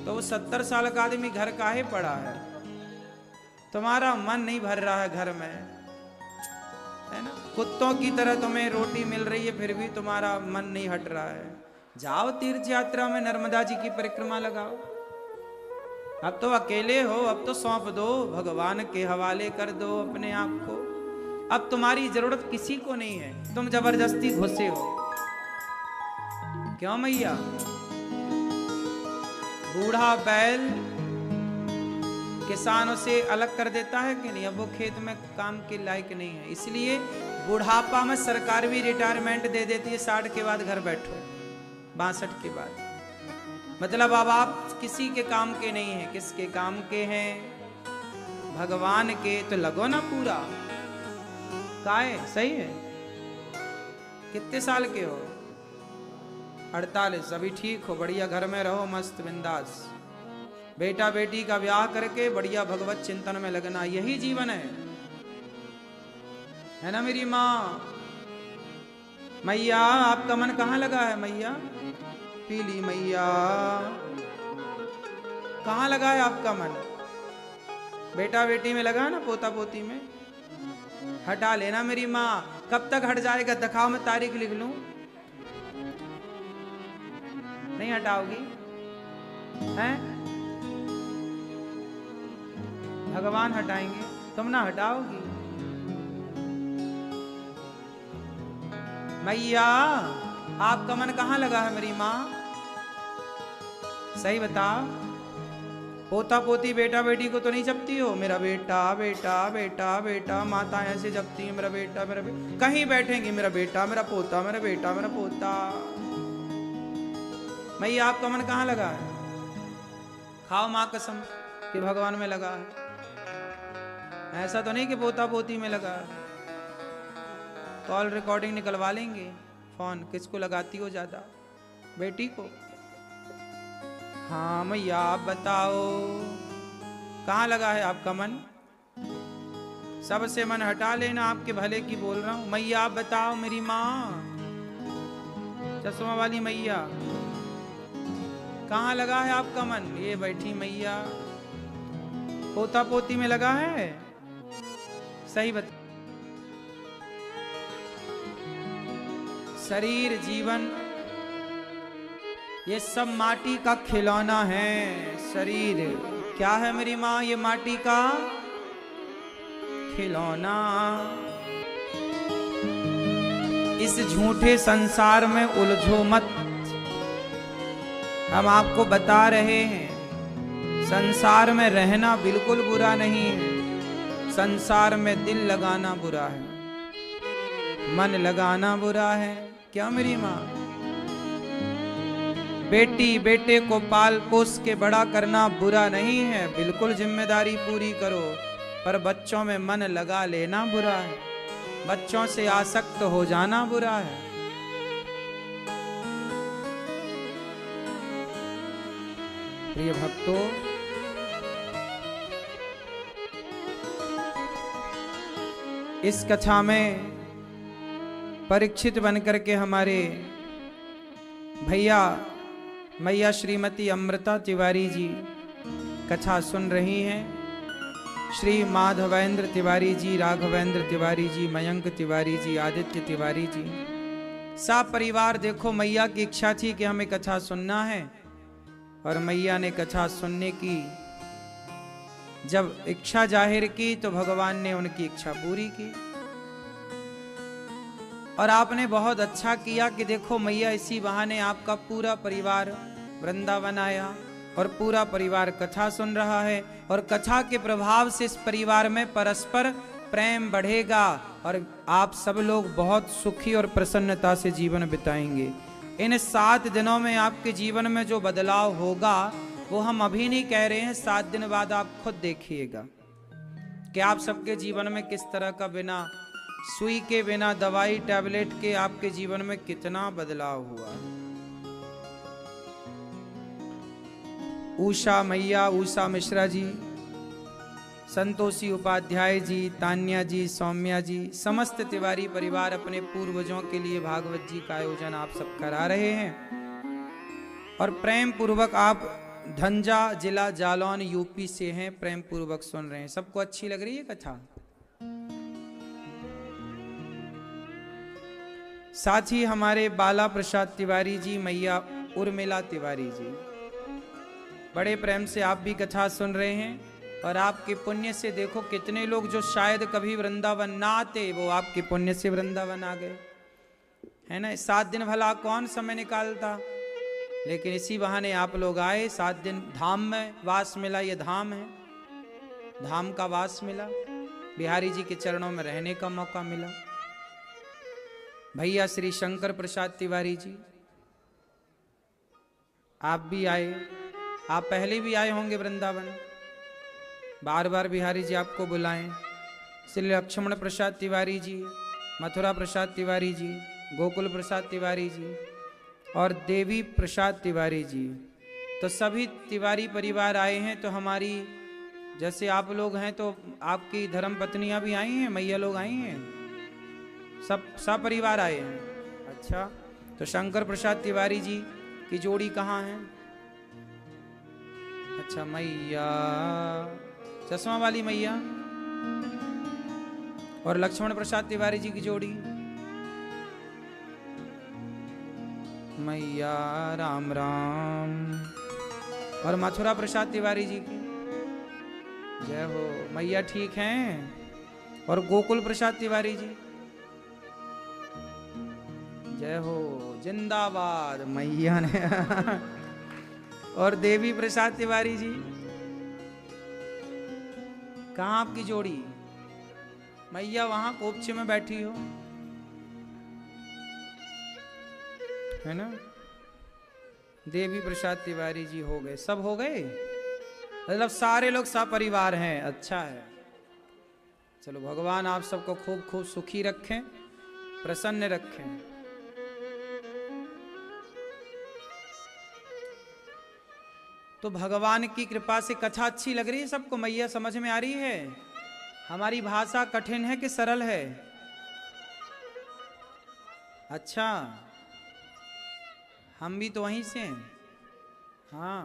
तो वो 70 साल का आदमी घर काहे पड़ा है? तुम्हारा मन नहीं भर रहा है घर में, है ना? कुत्तों की तरह तुम्हें रोटी मिल रही है, फिर भी तुम्हारा मन नहीं हट रहा है। जाओ तीर्थ यात्रा में, नर्मदा जी की परिक्रमा लगाओ। अब तो अकेले हो, अब तो सौंप दो, भगवान के हवाले कर दो अपने आप को। अब तुम्हारी जरूरत किसी को नहीं है, तुम जबरदस्ती घुसे हो। क्यों मैया? बूढ़ा बैल किसानों से अलग कर देता है कि नहीं? अब वो खेत में काम के लायक नहीं है, इसलिए बुढ़ापा में सरकार भी रिटायरमेंट दे देती है। 60 के बाद घर बैठो, 62 के बाद। मतलब अब आप किसी के काम के नहीं हैं। किसके काम के हैं? भगवान के। तो लगो ना पूरा। काहे? सही है। कितने साल के हो? 48। अभी ठीक हो, बढ़िया घर में रहो, मस्त बिंदास। बेटा बेटी का ब्याह करके बढ़िया भगवत चिंतन में लगना, यही जीवन है ना मेरी माँ? मैया आपका मन कहाँ लगा है मैया? पीली मैया, कहाँ लगा है आपका मन? बेटा बेटी में लगा ना, पोता पोती में? हटा लेना मेरी माँ। कब तक हट जाएगा? दिखाओ, मैं तारीख लिख लूं। नहीं हटाओगी? हैं? भगवान हटाएंगे, तुम ना हटाओगी। मैया आपका मन कहाँ लगा है मेरी माँ? सही बताओ। पोता पोती बेटा बेटी को तो नहीं जपती हो? मेरा बेटा बेटा बेटा बेटा, माता ऐसे जपती है, मेरा बेटा मेरा बेटा। कहीं बैठेंगी मेरा बेटा मेरा पोता, मेरा बेटा मेरा पोता। मैया आपका मन कहाँ लगा है? खाओ माँ कसम कि भगवान में लगा है। ऐसा तो नहीं कि पोता पोती में लगा है। कॉल रिकॉर्डिंग निकलवा लेंगे। फोन किसको लगाती हो ज्यादा? बेटी को? हाँ मैया आप बताओ, कहाँ लगा है आपका मन? सबसे मन हटा लेना, आपके भले की बोल रहा हूं। मैया आप बताओ मेरी माँ, चश्मा वाली मैया, कहाँ लगा है आपका मन? ये बैठी मैया। पोता पोती में लगा है? सही बता। शरीर, जीवन, ये सब माटी का खिलौना है। शरीर क्या है मेरी माँ? ये माटी का खिलौना। इस झूठे संसार में उलझो मत। हम आपको बता रहे हैं, संसार में रहना बिल्कुल बुरा नहीं है, संसार में दिल लगाना बुरा है, मन लगाना बुरा है। क्या मेरी माँ? बेटी बेटे को पाल पोस के बड़ा करना बुरा नहीं है, बिल्कुल जिम्मेदारी पूरी करो, पर बच्चों में मन लगा लेना बुरा है, बच्चों से आसक्त हो जाना बुरा है। प्रिय भक्तों, इस कथा में परीक्षित बनकर के हमारे भैया मैया श्रीमती अमृता तिवारी जी कथा सुन रही हैं। श्री माधवेंद्र तिवारी जी, राघवेंद्र तिवारी जी, मयंक तिवारी जी, आदित्य तिवारी जी, सब परिवार देखो, मैया की इच्छा थी कि हमें कथा सुनना है, और मैया ने कथा सुनने की जब इच्छा जाहिर की तो भगवान ने उनकी इच्छा पूरी की। और आपने बहुत अच्छा किया कि देखो मैया इसी बहाने आपका पूरा परिवार वृंदावन आया और पूरा परिवार कथा सुन रहा है, और कथा के प्रभाव से इस परिवार में परस्पर प्रेम बढ़ेगा और आप सब लोग बहुत सुखी और प्रसन्नता से जीवन बिताएंगे। इन 7 दिनों में आपके जीवन में जो बदलाव होगा वो हम अभी नहीं कह रहे हैं, 7 दिन बाद आप खुद देखिएगा कि आप सबके जीवन में किस तरह का, बिना सुई के, बिना दवाई टैबलेट के आपके जीवन में कितना बदलाव हुआ। उषा मैया, उषा मिश्रा जी, संतोषी उपाध्याय जी, तान्या जी, सौम्या जी, समस्त तिवारी परिवार अपने पूर्वजों के लिए भागवत जी का आयोजन आप सब करा रहे हैं, और प्रेम पूर्वक आप धंजा जिला जालौन यूपी से हैं, प्रेम पूर्वक सुन रहे हैं। सबको अच्छी लग रही है कथा? साथ ही हमारे बाला प्रसाद तिवारी जी, मैया उर्मिला तिवारी जी, बड़े प्रेम से आप भी कथा सुन रहे हैं, और आपके पुण्य से देखो कितने लोग जो शायद कभी वृंदावन ना आते, वो आपके पुण्य से वृंदावन आ गए, है ना। 7 दिन भला कौन समय निकालता, लेकिन इसी बहाने आप लोग आए, 7 दिन धाम में वास मिला। ये धाम है, धाम का वास मिला, बिहारी जी के चरणों में रहने का मौका मिला। भैया श्री शंकर प्रसाद तिवारी जी, आप भी आए, आप पहले भी आए होंगे वृंदावन, बार बार बिहारी जी आपको बुलाएं। श्री लक्ष्मण प्रसाद तिवारी जी, मथुरा प्रसाद तिवारी जी, गोकुल प्रसाद तिवारी जी और देवी प्रसाद तिवारी जी, तो सभी तिवारी परिवार आए हैं। तो हमारी जैसे आप लोग हैं तो आपकी धर्म पत्नियां भी आई हैं, मैया लोग आई हैं, सब परिवार आए हैं। अच्छा, तो शंकर प्रसाद तिवारी जी की जोड़ी कहाँ है? अच्छा, मैया चश्मा वाली मैया और लक्ष्मण प्रसाद तिवारी जी की जोड़ी, मैया राम राम, और मथुरा प्रसाद तिवारी जी की जय हो, मैया ठीक हैं। और गोकुल प्रसाद तिवारी जी जय हो, जिंदाबाद मैया ने और देवी प्रसाद तिवारी जी, कहाँ आपकी जोड़ी? मैया वहां कोपचे में बैठी हो, है ना। देवी प्रसाद तिवारी जी हो गए, सब हो गए, मतलब सारे लोग सपरिवार हैं। अच्छा है, चलो भगवान आप सबको खूब खूब सुखी रखें, प्रसन्न रखें। तो भगवान की कृपा से कथा अच्छी लग रही है सबको? मैया समझ में आ रही है? हमारी भाषा कठिन है कि सरल है? अच्छा, हम भी तो वहीं से हैं। हाँ,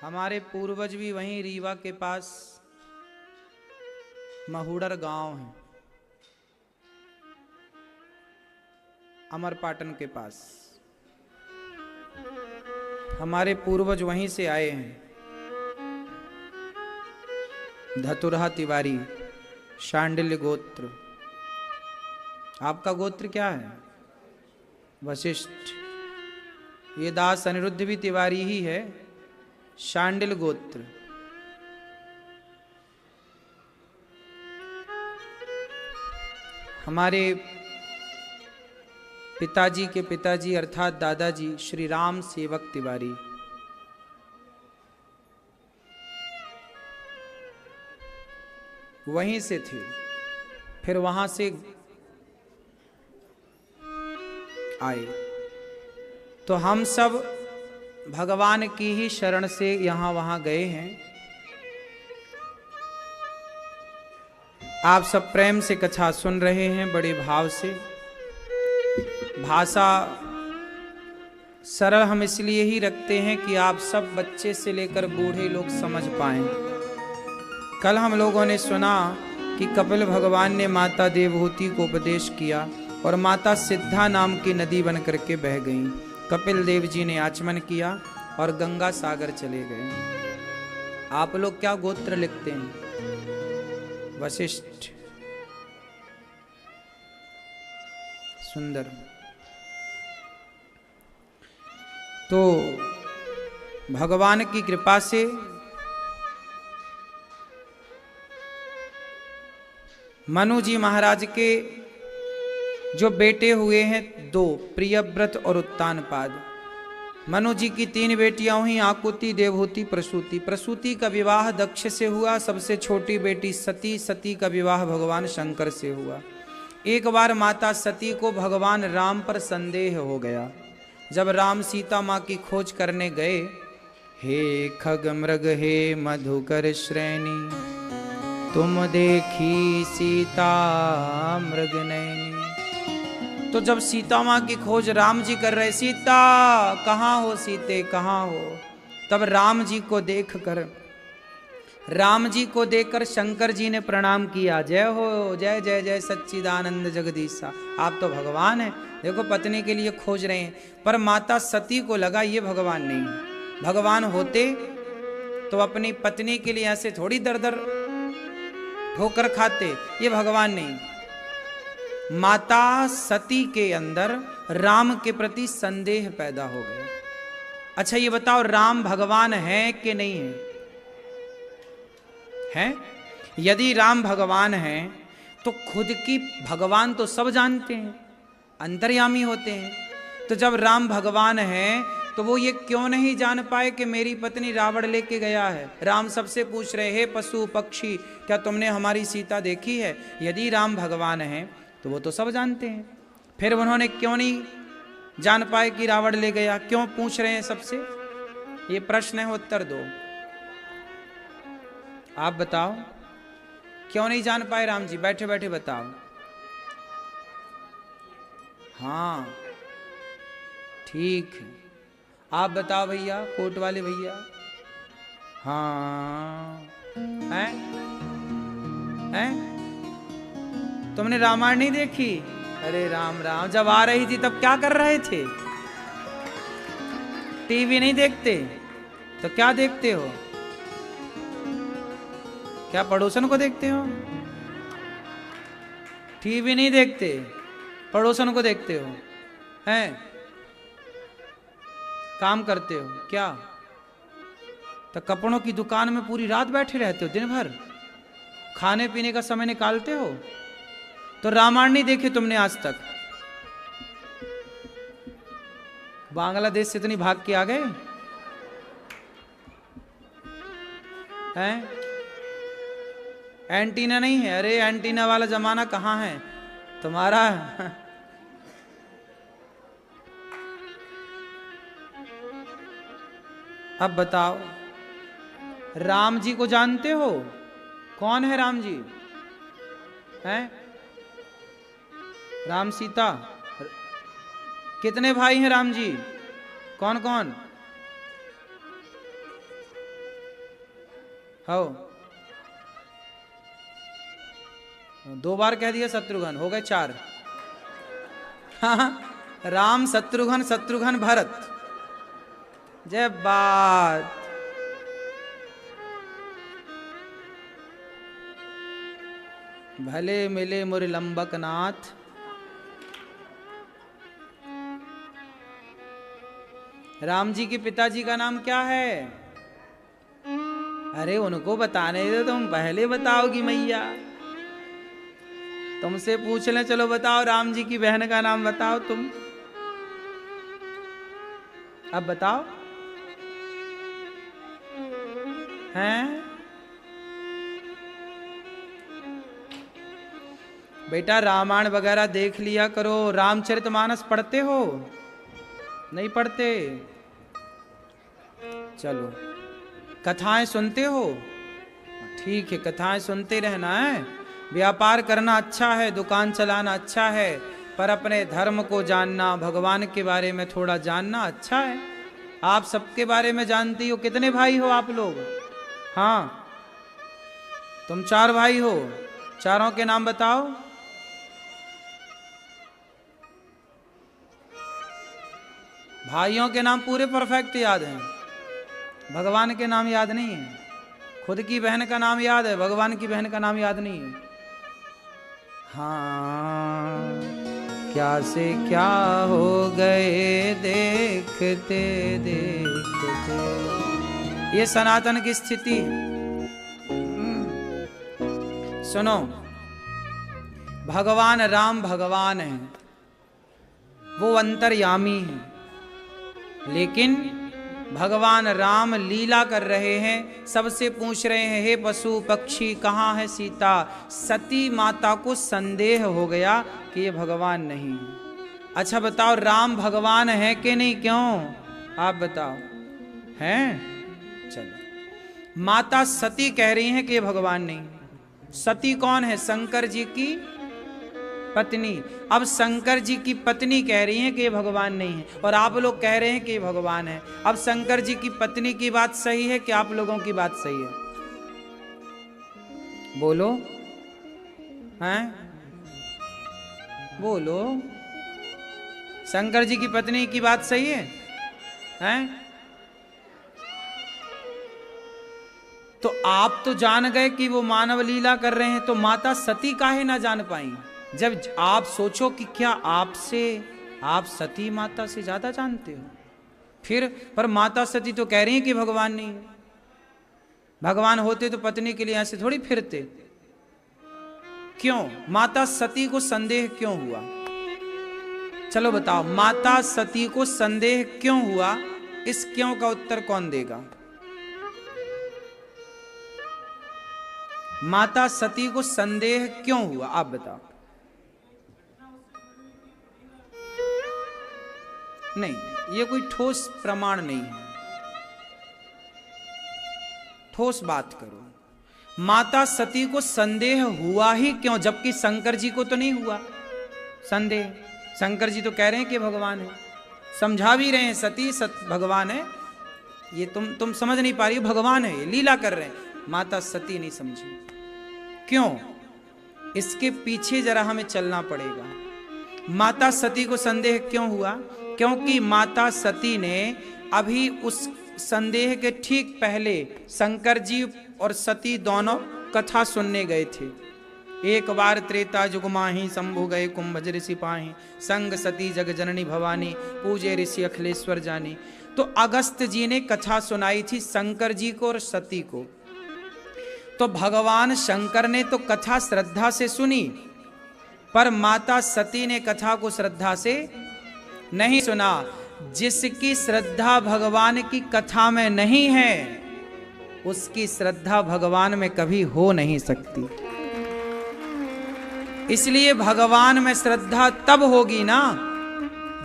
हमारे पूर्वज भी वहीं रीवा के पास महुड़र गांव है। अमरपाटन के पास। हमारे पूर्वज वहीं से आए हैं। धतुरहा तिवारी, शांडिल्य गोत्र। आपका गोत्र क्या है? वशिष्ठ। ये दास अनिरुद्ध भी तिवारी ही है, शांडिल गोत्र। हमारे पिताजी के पिताजी अर्थात दादाजी श्री राम सेवक तिवारी। वहीं से थे, फिर वहां से आए। तो हम सब भगवान की ही शरण से यहां वहां गए हैं। आप सब प्रेम से कथा सुन रहे हैं, बड़े भाव से। भाषा सरल हम इसलिए ही रखते हैं कि आप सब बच्चे से लेकर बूढ़े लोग समझ पाएं। कल हम लोगों ने सुना कि कपिल भगवान ने माता देवहूति को उपदेश किया और माता सिद्धा नाम की नदी बन करके बह गई। कपिल देव जी ने आचमन किया और गंगा सागर चले गए। आप लोग क्या गोत्र लिखते हैं? वशिष्ठ। सुंदर। तो भगवान की कृपा से मनु जी महाराज के जो बेटे हुए हैं दो, प्रियव्रत और उत्तानपाद। मनु जी की 3 बेटियां हुई, आकुति, देवहूति, प्रसूति। प्रसूति का विवाह दक्ष से हुआ। सबसे छोटी बेटी सती, सती का विवाह भगवान शंकर से हुआ। एक बार माता सती को भगवान राम पर संदेह हो गया। जब राम सीता माँ की खोज करने गए, हे खग मृग हे मधुकर श्रेणी, तुम देखी सीता मृग नैनी। तो जब सीता माँ की खोज राम जी कर रहे, सीता कहाँ हो, सीते कहाँ हो, तब राम जी को देखकर शंकर जी ने प्रणाम किया। जय हो, जय जय जय सच्चिदानंद जगदीशा। आप तो भगवान हैं। देखो पत्नी के लिए खोज रहे हैं। पर माता सती को लगा ये भगवान नहीं है। भगवान होते तो अपनी पत्नी के लिए ऐसे थोड़ी दर दर ठोकर खाते। ये भगवान नहीं। माता सती के अंदर राम के प्रति संदेह पैदा हो गया। अच्छा ये बताओ, राम भगवान है कि नहीं है? हैं? यदि राम भगवान हैं तो खुद की भगवान तो सब जानते हैं, अंतर्यामी होते हैं। तो जब राम भगवान हैं तो वो ये क्यों नहीं जान पाए कि मेरी पत्नी रावण लेके गया है? राम सबसे पूछ रहे, हे पशु पक्षी, क्या तुमने हमारी सीता देखी है? यदि राम भगवान हैं तो वो तो सब जानते हैं। फिर उन्होंने क्यों नहीं जान पाए कि रावण ले गया? क्यों पूछ रहे हैं सबसे? ये प्रश्न है, उत्तर दो। आप बताओ, क्यों नहीं जान पाए राम जी? बैठे बैठे बताओ। हाँ ठीक है, आप बताओ भैया, कोट वाले भैया। हाँ हैं? तुमने रामायण नहीं देखी? अरे राम राम, जब आ रही थी तब क्या कर रहे थे? टीवी नहीं देखते तो क्या देखते हो? क्या पड़ोसन को देखते हो? टीवी नहीं देखते, पड़ोसन को देखते हो। हैं? काम करते हो क्या? तो कपड़ों की दुकान में पूरी रात बैठे रहते हो, दिन भर खाने पीने का समय निकालते हो? तो रामायण नहीं देखे तुमने आज तक? बांग्लादेश से इतनी भाग के आ गए हैं? एंटीना नहीं है? अरे एंटीना वाला जमाना कहाँ है तुम्हारा? अब बताओ, राम जी को जानते हो? कौन है राम जी? हैं? राम सीता। कितने भाई हैं राम जी? कौन कौन? हो 2 बार कह दिया शत्रुघ्न, हो गए 4। हाँ राम शत्रुघ्न, शत्रुघ्न भरत। जय बात। भले मिले मुर लंबक नाथ, राम जी के पिताजी का नाम क्या है? अरे उनको बताने दो, तुम पहले बताओगी मैया। तुमसे पूछ लें, चलो बताओ राम जी की बहन का नाम बताओ तुम। अब बताओ। हैं बेटा, रामायण वगैरह देख लिया करो। रामचरितमानस पढ़ते हो? नहीं पढ़ते? चलो, कथाएं सुनते हो? ठीक है, कथाएं सुनते रहना है। व्यापार करना अच्छा है, दुकान चलाना अच्छा है, पर अपने धर्म को जानना, भगवान के बारे में थोड़ा जानना अच्छा है। आप सबके बारे में जानती हो। कितने भाई हो आप लोग? हाँ, तुम 4 भाई हो। चारों के नाम बताओ। भाइयों के नाम पूरे परफेक्ट याद हैं, भगवान के नाम याद नहीं है। खुद की बहन का नाम याद है, भगवान की बहन का नाम याद नहीं है। हाँ, क्या से क्या हो गए देखते देखते। ये सनातन की स्थिति। सुनो, भगवान राम भगवान है, वो अंतर्यामी है, लेकिन भगवान राम लीला कर रहे हैं। सबसे पूछ रहे हैं, हे पशु पक्षी कहाँ है सीता? सती माता को संदेह हो गया कि ये भगवान नहीं है। अच्छा बताओ, राम भगवान है कि नहीं? क्यों? आप बताओ। हैं? चलो, माता सती कह रही हैं कि ये भगवान नहीं। सती कौन है? शंकर जी की पत्नी। अब शंकर जी की पत्नी कह रही हैं कि ये भगवान नहीं है, और आप लोग कह रहे हैं कि ये भगवान है। अब शंकर जी की पत्नी की बात सही है कि आप लोगों की बात सही है? बोलो। हैं? बोलो। शंकर जी की पत्नी की बात सही है? हैं? तो आप तो जान गए कि वो मानव लीला कर रहे हैं, तो माता सती काहे ना जान पाई? जब आप सोचो कि क्या आपसे आप सती माता से ज्यादा जानते हो? फिर पर माता सती तो कह रही हैं कि भगवान नहीं है। भगवान होते तो पत्नी के लिए ऐसे थोड़ी फिरते। क्यों माता सती को संदेह क्यों हुआ? चलो बताओ, माता सती को संदेह क्यों हुआ? इस क्यों का उत्तर कौन देगा? माता सती को संदेह क्यों हुआ, आप बताओ। नहीं, ये कोई ठोस प्रमाण नहीं है। ठोस बात करो। माता सती को संदेह हुआ ही क्यों, जबकि शंकर जी को तो नहीं हुआ संदेह? शंकर जी तो कह रहे हैं कि भगवान है, समझा भी रहे हैं सती भगवान है। ये तुम समझ नहीं पा रही हो, भगवान है, ये लीला कर रहे हैं। माता सती नहीं समझी। क्यों? इसके पीछे जरा हमें चलना पड़ेगा। माता सती को संदेह क्यों हुआ? क्योंकि माता सती ने अभी उस संदेह के ठीक पहले शंकर जी और सती दोनों कथा सुनने गए थे। एक बार त्रेता युग माही शंभु गए कुंभ ऋषि पाही, संग सती जग जननी भवानी, पूजे ऋषि अखिलेश्वर जानी। तो अगस्त जी ने कथा सुनाई थी शंकर जी को और सती को। तो भगवान शंकर ने तो कथा श्रद्धा से सुनी, पर माता सती ने कथा को श्रद्धा से नहीं सुना। जिसकी श्रद्धा भगवान की कथा में नहीं है, उसकी श्रद्धा भगवान में कभी हो नहीं सकती। इसलिए भगवान में श्रद्धा तब होगी ना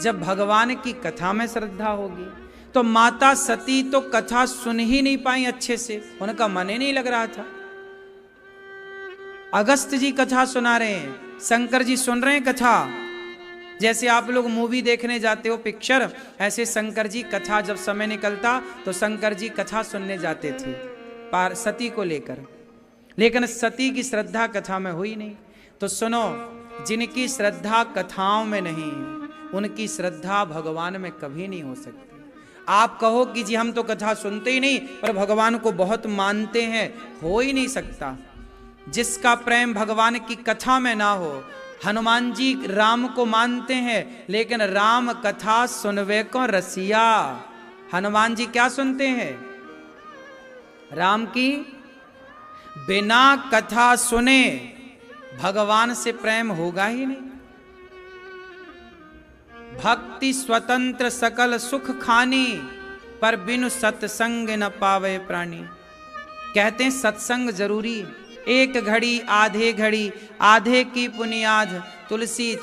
जब भगवान की कथा में श्रद्धा होगी। तो माता सती तो कथा सुन ही नहीं पाई अच्छे से, उनका मन ही नहीं लग रहा था। अगस्त जी कथा सुना रहे हैं, शंकर जी सुन रहे हैं कथा। जैसे आप लोग मूवी देखने जाते हो पिक्चर, ऐसे शंकर जी कथा जब समय निकलता तो शंकर जी कथा सुनने जाते थे सती को लेकर। लेकिन सती की श्रद्धा कथा में हुई नहीं। तो सुनो, जिनकी श्रद्धा कथाओं में नहीं है, उनकी श्रद्धा भगवान में कभी नहीं हो सकती। आप कहो कि जी हम तो कथा सुनते ही नहीं पर भगवान को बहुत मानते हैं, हो ही नहीं सकता। जिसका प्रेम भगवान की कथा में ना हो, हनुमान जी राम को मानते हैं लेकिन राम कथा सुनवे को रसिया। हनुमान जी क्या सुनते हैं? राम की। बिना कथा सुने भगवान से प्रेम होगा ही नहीं। भक्ति स्वतंत्र सकल सुख खानी, पर बिनु सत्संग न पावे प्राणी। कहते हैं सत्संग जरूरी है। एक घड़ी आधे घड़ी, आधे की पुनियाद तुलसी